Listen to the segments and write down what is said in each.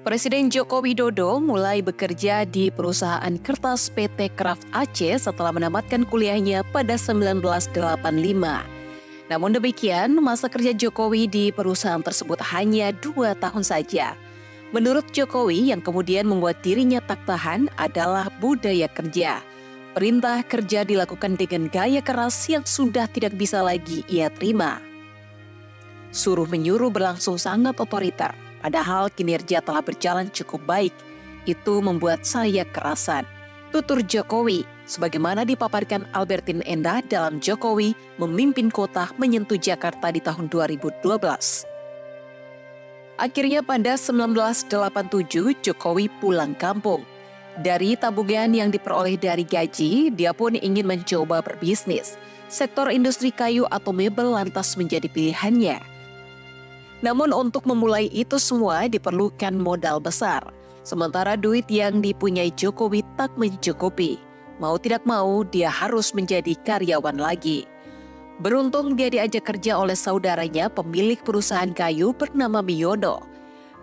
Presiden Joko Widodo mulai bekerja di perusahaan kertas PT Kraft Aceh setelah menamatkan kuliahnya pada 1985. Namun demikian, masa kerja Jokowi di perusahaan tersebut hanya 2 tahun saja. Menurut Jokowi, yang kemudian membuat dirinya tak tahan adalah budaya kerja. Perintah kerja dilakukan dengan gaya keras yang sudah tidak bisa lagi ia terima. Suruh-menyuruh berlangsung sangat otoriter. Padahal kinerja telah berjalan cukup baik, itu membuat saya kerasan. Tutur Jokowi, sebagaimana dipaparkan Albertin Endah dalam Jokowi Memimpin Kota Menyentuh Jakarta di tahun 2012. Akhirnya pada 1987 Jokowi pulang kampung. Dari tabungan yang diperoleh dari gaji, dia pun ingin mencoba berbisnis. Sektor industri kayu atau mebel lantas menjadi pilihannya. Namun untuk memulai itu semua diperlukan modal besar. Sementara duit yang dipunyai Jokowi tak mencukupi. Mau tidak mau dia harus menjadi karyawan lagi. Beruntung dia diajak kerja oleh saudaranya pemilik perusahaan kayu bernama Miono.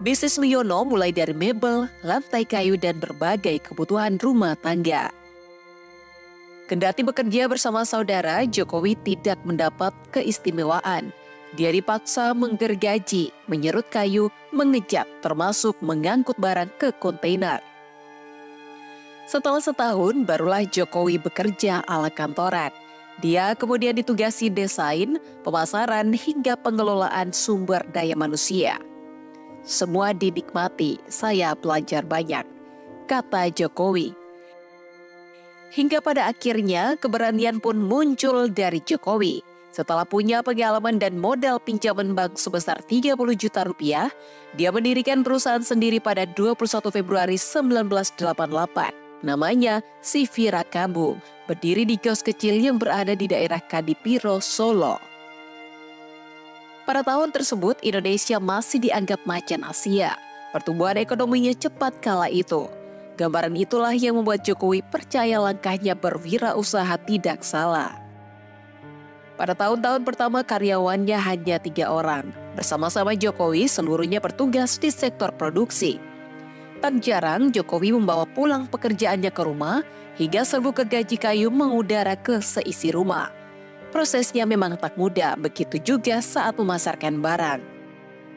Bisnis Miono mulai dari mebel, lantai kayu dan berbagai kebutuhan rumah tangga. Kendati bekerja bersama saudara, Jokowi tidak mendapat keistimewaan. Dia dipaksa menggergaji, menyerut kayu, mengecat, termasuk mengangkut barang ke kontainer. Setelah setahun, barulah Jokowi bekerja ala kantoran. Dia kemudian ditugasi desain, pemasaran, hingga pengelolaan sumber daya manusia. Semua dinikmati, saya belajar banyak, kata Jokowi. Hingga pada akhirnya, keberanian pun muncul dari Jokowi. Setelah punya pengalaman dan modal pinjaman bank sebesar 30 juta rupiah, dia mendirikan perusahaan sendiri pada 21 Februari 1988. Namanya CV Rakabu, berdiri di kios kecil yang berada di daerah Kadipiro, Solo. Pada tahun tersebut, Indonesia masih dianggap macan Asia. Pertumbuhan ekonominya cepat kala itu. Gambaran itulah yang membuat Jokowi percaya langkahnya berwirausaha tidak salah. Pada tahun-tahun pertama karyawannya hanya 3 orang. Bersama-sama Jokowi seluruhnya bertugas di sektor produksi. Tak jarang Jokowi membawa pulang pekerjaannya ke rumah hingga serbuk gergaji kayu mengudara ke seisi rumah. Prosesnya memang tak mudah, begitu juga saat memasarkan barang.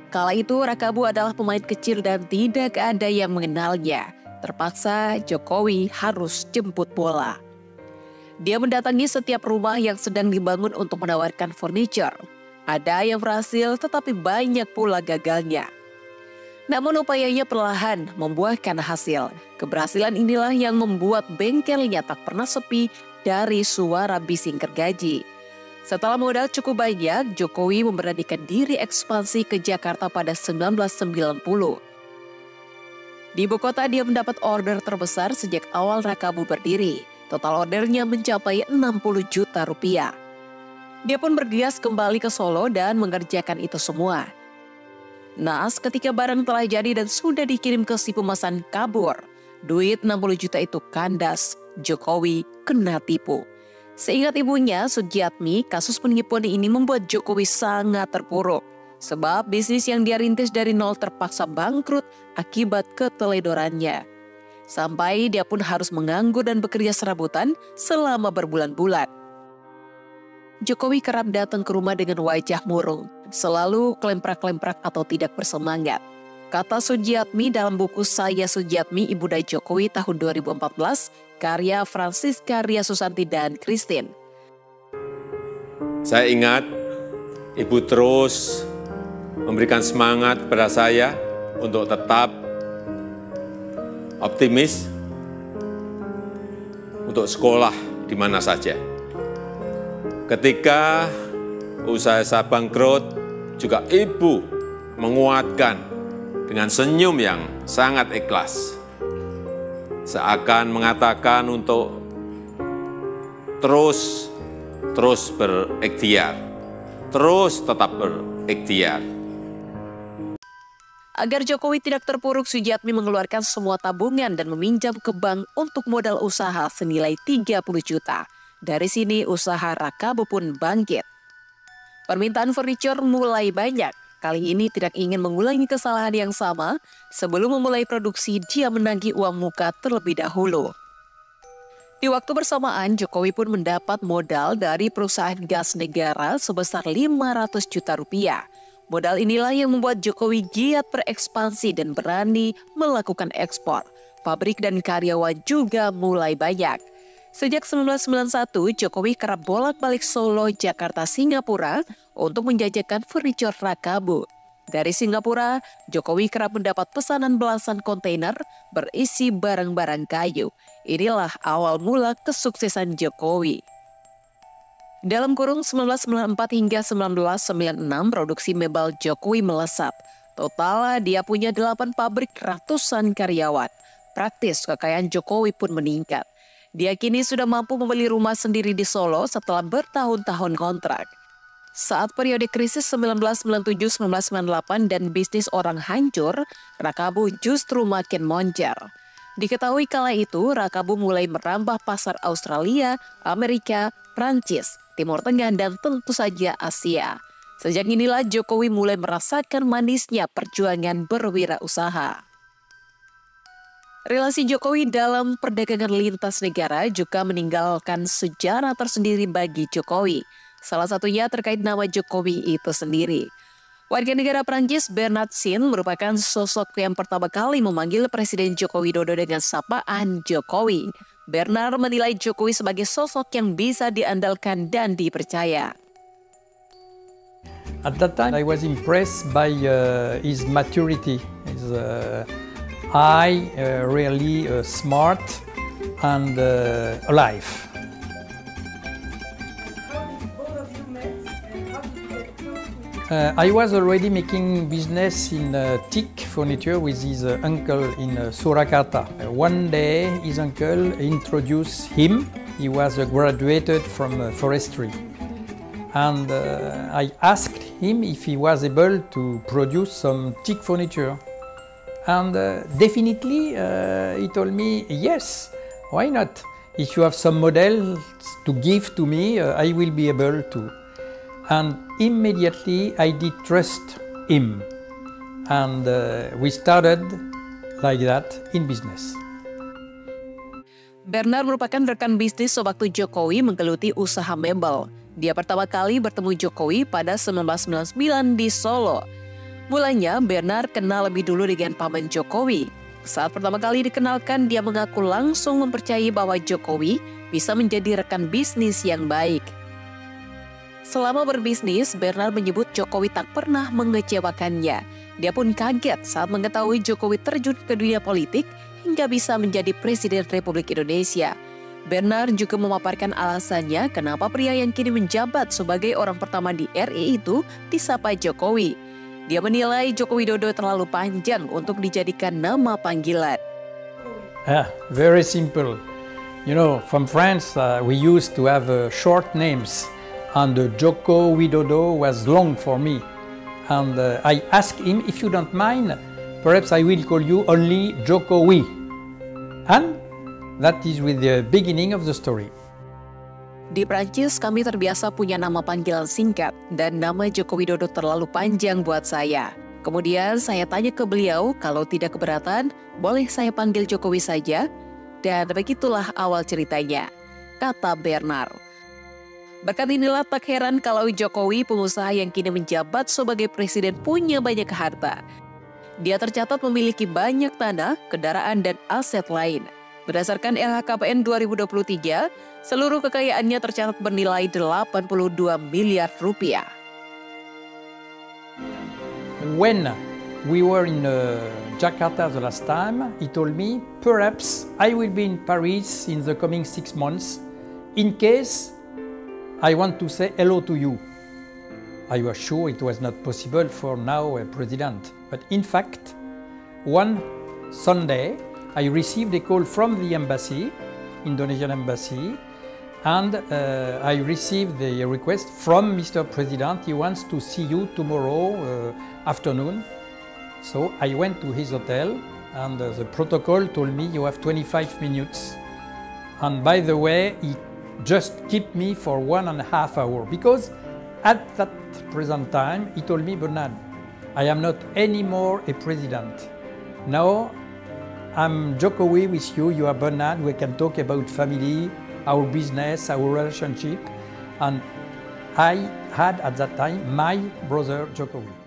Kala itu Rakabu adalah pemain kecil dan tidak ada yang mengenalnya. Terpaksa Jokowi harus jemput bola. Dia mendatangi setiap rumah yang sedang dibangun untuk menawarkan furniture. Ada yang berhasil tetapi banyak pula gagalnya. Namun upayanya perlahan membuahkan hasil. Keberhasilan inilah yang membuat bengkelnya tak pernah sepi dari suara bising gergaji. Setelah modal cukup banyak, Jokowi memberanikan diri ekspansi ke Jakarta pada 1990. Di ibu kota dia mendapat order terbesar sejak awal Rakabu berdiri. Total ordernya mencapai 60 juta rupiah. Dia pun bergegas kembali ke Solo dan mengerjakan itu semua. Naas ketika barang telah jadi dan sudah dikirim ke si pemesan kabur. Duit 60 juta itu kandas, Jokowi kena tipu. Seingat ibunya, Sujiatmi, kasus penipuan ini membuat Jokowi sangat terpuruk. Sebab bisnis yang dia rintis dari nol terpaksa bangkrut akibat keteledorannya. Sampai dia pun harus menganggur dan bekerja serabutan selama berbulan-bulan. Jokowi kerap datang ke rumah dengan wajah murung, selalu kelemprak-kelemprak atau tidak bersemangat. Kata Sujiatmi dalam buku Saya Sujiatmi Ibunda Jokowi tahun 2014, karya Francisca Ria Susanti dan Christine. Saya ingat Ibu terus memberikan semangat kepada saya untuk tetap optimis untuk sekolah di mana saja. Ketika usaha saya bangkrut, juga Ibu menguatkan dengan senyum yang sangat ikhlas. Seakan mengatakan untuk terus berikhtiar, terus tetap berikhtiar. Agar Jokowi tidak terpuruk, Sujiatmi mengeluarkan semua tabungan dan meminjam ke bank untuk modal usaha senilai 30 juta. Dari sini usaha Rakabu pun bangkit. Permintaan furniture mulai banyak. Kali ini tidak ingin mengulangi kesalahan yang sama, sebelum memulai produksi dia menagih uang muka terlebih dahulu. Di waktu bersamaan, Jokowi pun mendapat modal dari perusahaan gas negara sebesar 500 juta rupiah. Modal inilah yang membuat Jokowi giat berekspansi dan berani melakukan ekspor. Pabrik dan karyawan juga mulai banyak. Sejak 1991, Jokowi kerap bolak-balik Solo, Jakarta, Singapura untuk menjajakan furniture Rakabu. Dari Singapura, Jokowi kerap mendapat pesanan belasan kontainer berisi barang-barang kayu. Inilah awal mula kesuksesan Jokowi. Dalam kurun 1994 hingga 1996, produksi mebel Jokowi melesat. Total, dia punya 8 pabrik, ratusan karyawan. Praktis, kekayaan Jokowi pun meningkat. Dia kini sudah mampu membeli rumah sendiri di Solo setelah bertahun-tahun kontrak. Saat periode krisis 1997-1998 dan bisnis orang hancur, Rakabu justru makin moncer. Diketahui kala itu, Rakabu mulai merambah pasar Australia, Amerika, Prancis, Timur Tengah, dan tentu saja Asia. Sejak inilah Jokowi mulai merasakan manisnya perjuangan berwirausaha. Relasi Jokowi dalam perdagangan lintas negara juga meninggalkan sejarah tersendiri bagi Jokowi. Salah satunya terkait nama Jokowi itu sendiri. Warga negara Prancis Bernard Sin merupakan sosok yang pertama kali memanggil Presiden Joko Widodo dengan sapaan Jokowi. Bernard menilai Jokowi sebagai sosok yang bisa diandalkan dan dipercaya. At that time, I was impressed by his maturity. His eye, really smart and alive. I was already making business in teak furniture with his uncle in Surakarta. One day, his uncle introduced him. He was graduated from forestry. And I asked him if he was able to produce some teak furniture. And definitely, he told me, yes, why not? If you have some models to give to me, I will be able to. And immediately I did trust him, and we started like that in business. Bernard merupakan rekan bisnis sewaktu Jokowi menggeluti usaha mebel. Dia pertama kali bertemu Jokowi pada 1999 di Solo. Mulanya Bernard kenal lebih dulu dengan paman Jokowi. Saat pertama kali dikenalkan, dia mengaku langsung mempercayai bahwa Jokowi bisa menjadi rekan bisnis yang baik. Selama berbisnis, Bernard menyebut Jokowi tak pernah mengecewakannya. Dia pun kaget saat mengetahui Jokowi terjun ke dunia politik hingga bisa menjadi Presiden Republik Indonesia. Bernard juga memaparkan alasannya kenapa pria yang kini menjabat sebagai orang pertama di RI itu disapa Jokowi. Dia menilai Joko Widodo terlalu panjang untuk dijadikan nama panggilan. Very simple. You know, from France, we used to have short names. And Joko Widodo was long for me. And I asked him, if you don't mind, perhaps I will call you only Jokowi. And that is with the beginning of the story. Di Prancis, kami terbiasa punya nama panggilan singkat, dan nama Joko Widodo terlalu panjang buat saya. Kemudian saya tanya ke beliau, kalau tidak keberatan, boleh saya panggil Jokowi saja? Dan begitulah awal ceritanya, kata Bernard. Berkat inilah tak heran kalau Jokowi, pengusaha yang kini menjabat sebagai presiden, punya banyak harta. Dia tercatat memiliki banyak tanah, kendaraan, dan aset lain. Berdasarkan LHKPN 2023, seluruh kekayaannya tercatat bernilai 82 miliar rupiah. When we were in Jakarta the last time, he told me, perhaps I will be in Paris in the coming 6 months, in case I want to say hello to you. I was sure it was not possible for now a president. But in fact, one Sunday, I received a call from the embassy, Indonesian embassy, and I received the request from Mr. President. He wants to see you tomorrow afternoon. So I went to his hotel, and the protocol told me you have 25 minutes. And by the way, he just keep me for 1.5 hours, because at that present time he told me, Bernard, I am not anymore a president. Now I'm Jokowi with you, you are Bernard, we can talk about family, our business, our relationship. And I had at that time my brother Jokowi.